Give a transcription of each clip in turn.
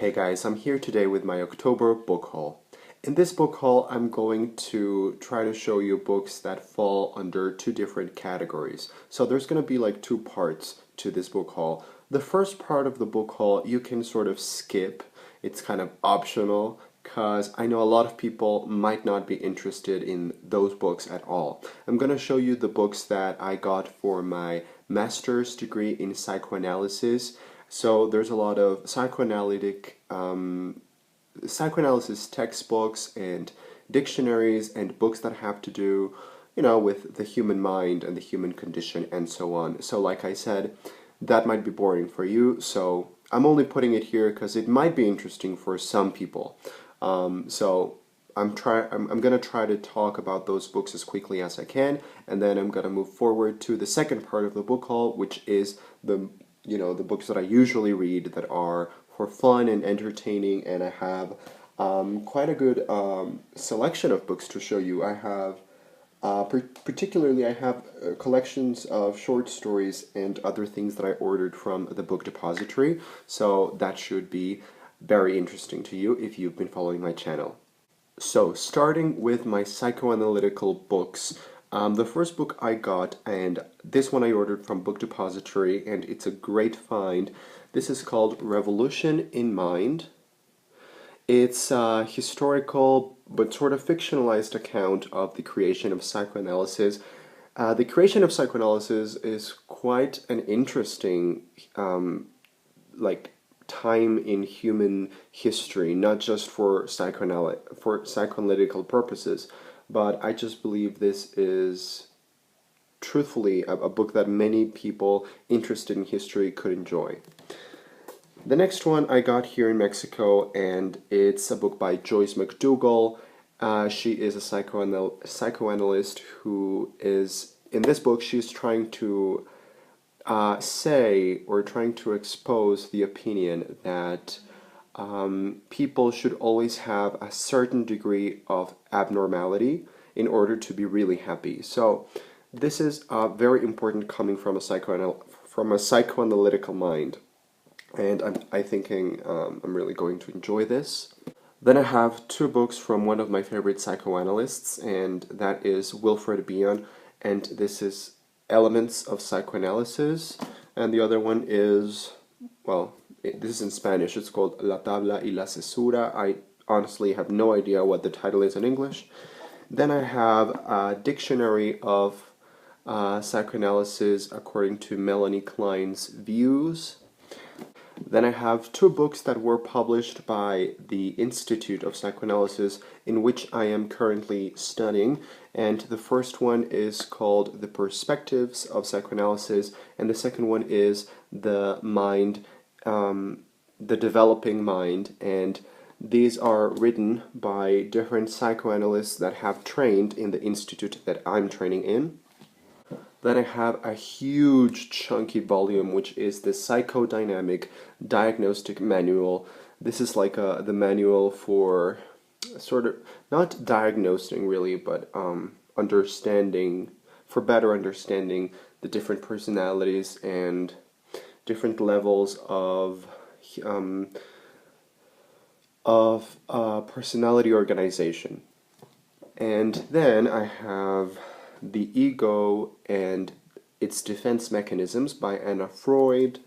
Hey guys, I'm here today with my October book haul. In this book haul, I'm going to try to show you books that fall under two different categories. So there's going to be like two parts to this book haul. The first part of the book haul you can sort of skip. It's kind of optional because I know a lot of people might not be interested in those books at all. I'm going to show you the books that I got for my master's degree in psychoanalysis. So there's a lot of psychoanalysis textbooks and dictionaries and books that have to do, with the human mind and the human condition and so on. So like I said, that might be boring for you, so I'm only putting it here because it might be interesting for some people. I'm gonna try to talk about those books as quickly as I can, and then I'm gonna move forward to the second part of the book haul, which is the books that I usually read that are for fun and entertaining, and I have quite a good selection of books to show you. I have particularly I have collections of short stories and other things that I ordered from the book depository, so that should be very interesting to you if you've been following my channel. So, starting with my psychoanalytical books, the first book I got, and this one I ordered from Book Depository, and it's a great find. This is called Revolution in Mind. It's a historical but sort of fictionalized account of the creation of psychoanalysis. The creation of psychoanalysis is quite an interesting, like, time in human history, not just for psychoanalytical purposes, but I just believe this is truthfully a book that many people interested in history could enjoy. The next one I got here in Mexico, and it's a book by Joyce McDougall. She is a psychoanalyst who is, in this book, she's trying to say or trying to expose the opinion that people should always have a certain degree of abnormality in order to be really happy. So this is very important coming from a psychoanalytical mind, and I'm thinking I'm really going to enjoy this. Then I have two books from one of my favorite psychoanalysts, and that is Wilfred Bion, and this is Elements of Psychoanalysis, and the other one is, well, this is in Spanish. It's called La Tabla y la Cesura. I honestly have no idea what the title is in English. Then I have a dictionary of psychoanalysis according to Melanie Klein's views. Then I have two books that were published by the Institute of Psychoanalysis, in which I am currently studying, and the first one is called The Perspectives of Psychoanalysis, and the second one is The Mind, The Developing Mind, and these are written by different psychoanalysts that have trained in the institute that I'm training in. Then I have a huge chunky volume, which is the Psychodynamic Diagnostic Manual. This is like the manual for sort of, not diagnosing really, but understanding, for better understanding the different personalities and different levels of personality organization. And then I have The Ego and Its Defense Mechanisms by Anna Freud.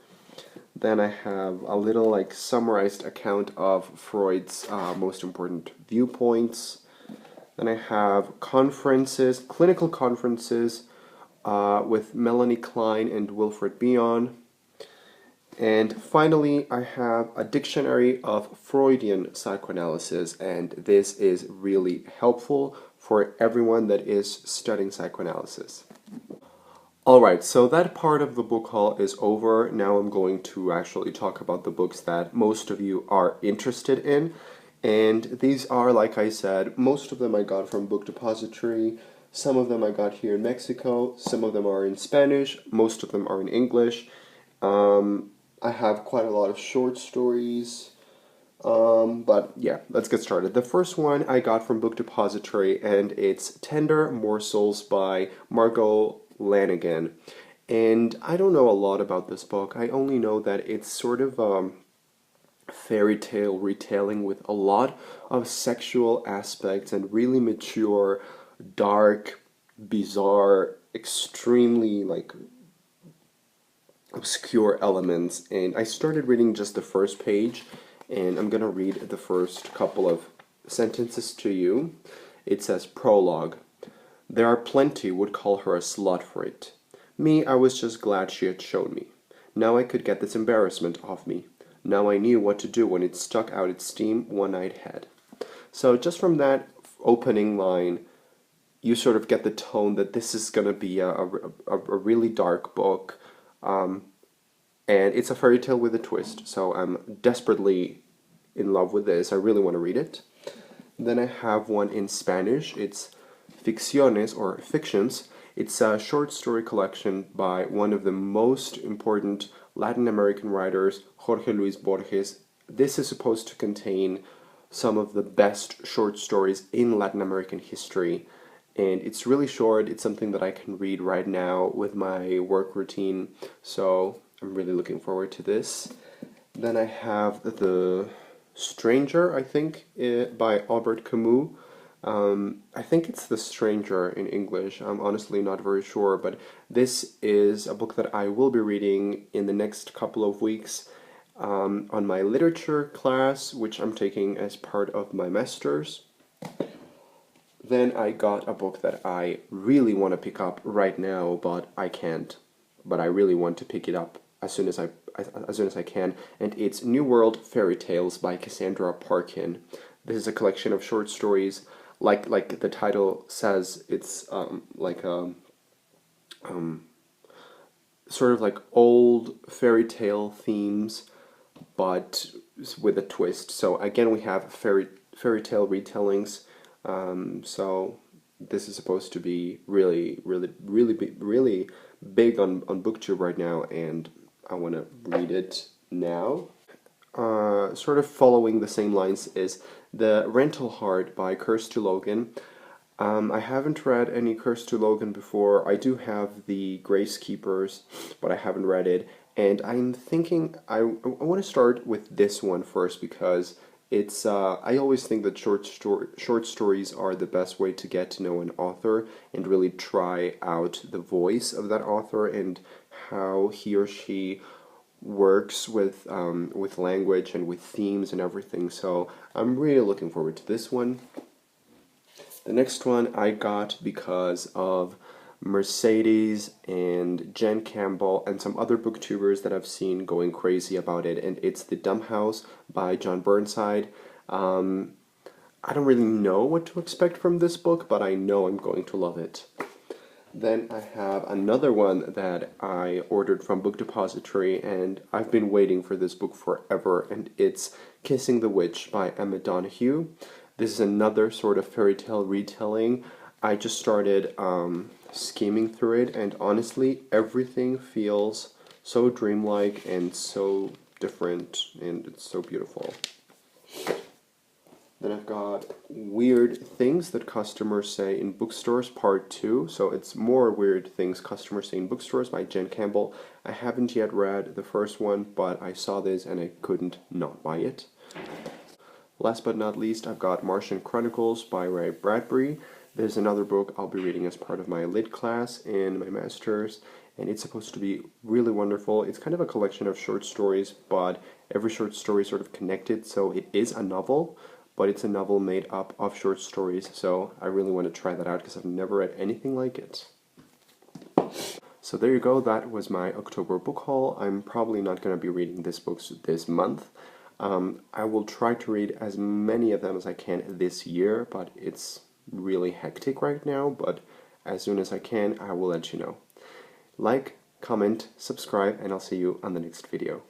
Then I have a little like summarized account of Freud's most important viewpoints. Then I have conferences, clinical conferences with Melanie Klein and Wilfred Bion. And finally, I have a dictionary of Freudian psychoanalysis, and this is really helpful for everyone that is studying psychoanalysis. Alright, so that part of the book haul is over. Now I'm going to actually talk about the books that most of you are interested in. And these are, like I said, most of them I got from Book Depository. Some of them I got here in Mexico. Some of them are in Spanish. Most of them are in English. I have quite a lot of short stories. But yeah, let's get started. The first one I got from Book Depository, and it's Tender Morsels by Margot Lanigan. And I don't know a lot about this book. I only know that it's sort of fairy tale retelling with a lot of sexual aspects and really mature, dark, bizarre, extremely like obscure elements. And I started reading just the first page, and I'm gonna read the first couple of sentences to you. It says, prologue. There are plenty would call her a slut for it. Me, I was just glad she had shown me. Now I could get this embarrassment off me. Now I knew what to do when it stuck out its steam one-eyed head. So just from that opening line, you sort of get the tone that this is going to be a really dark book, and it's a fairy tale with a twist, so I'm desperately in love with this. I really want to read it. Then I have one in Spanish. It's Ficciones, or Fictions. It's a short story collection by one of the most important Latin American writers, Jorge Luis Borges. This is supposed to contain some of the best short stories in Latin American history, and it's really short. It's something that I can read right now with my work routine, so I'm really looking forward to this. Then I have The Stranger, I think, by Albert Camus. I think it's The Stranger in English. I'm honestly not very sure, but this is a book that I will be reading in the next couple of weeks on my literature class, which I'm taking as part of my master's. Then I got a book that I really want to pick up right now, but I can't. But I really want to pick it up as soon as I can, and it's New World Fairy Tales by Cassandra Parkin. This is a collection of short stories. Like the title says, it's like a sort of like old fairy tale themes, but with a twist. So again, we have fairy tale retellings. So this is supposed to be really big on BookTube right now, and I want to read it now. Sort of following the same lines is The Rental Heart by Kirsty Logan. I haven't read any Kirsty Logan before. I do have the Grace Keepers, but I haven't read it. And I'm thinking I want to start with this one first, because it's I always think that short stories are the best way to get to know an author and really try out the voice of that author and how he or she works with language and with themes and everything. So I'm really looking forward to this one. The next one I got because of Mercedes and Jen Campbell and some other booktubers that I've seen going crazy about it, and it's The Dumb House by John Burnside. I don't really know what to expect from this book, but I know I'm going to love it. Then I have another one that I ordered from Book Depository, and I've been waiting for this book forever, and it's Kissing the Witch by Emma Donoghue. This is another sort of fairy tale retelling. I just started skimming through it, and honestly, everything feels so dreamlike and so different, and it's so beautiful. Then I've got Weird Things That Customers Say in Bookstores Part 2. So it's more Weird Things Customers Say in Bookstores by Jen Campbell. I haven't yet read the first one, but I saw this and I couldn't not buy it. Last but not least, I've got Martian Chronicles by Ray Bradbury. There's another book I'll be reading as part of my lit class in my master's, and it's supposed to be really wonderful. It's kind of a collection of short stories, but every short story is sort of connected, so it is a novel, but it's a novel made up of short stories, so I really want to try that out because I've never read anything like it. So there you go, that was my October book haul. I'm probably not going to be reading these books this month. I will try to read as many of them as I can this year, but it's really hectic right now, but as soon as I can, I will let you know. Like, comment, subscribe, and I'll see you on the next video.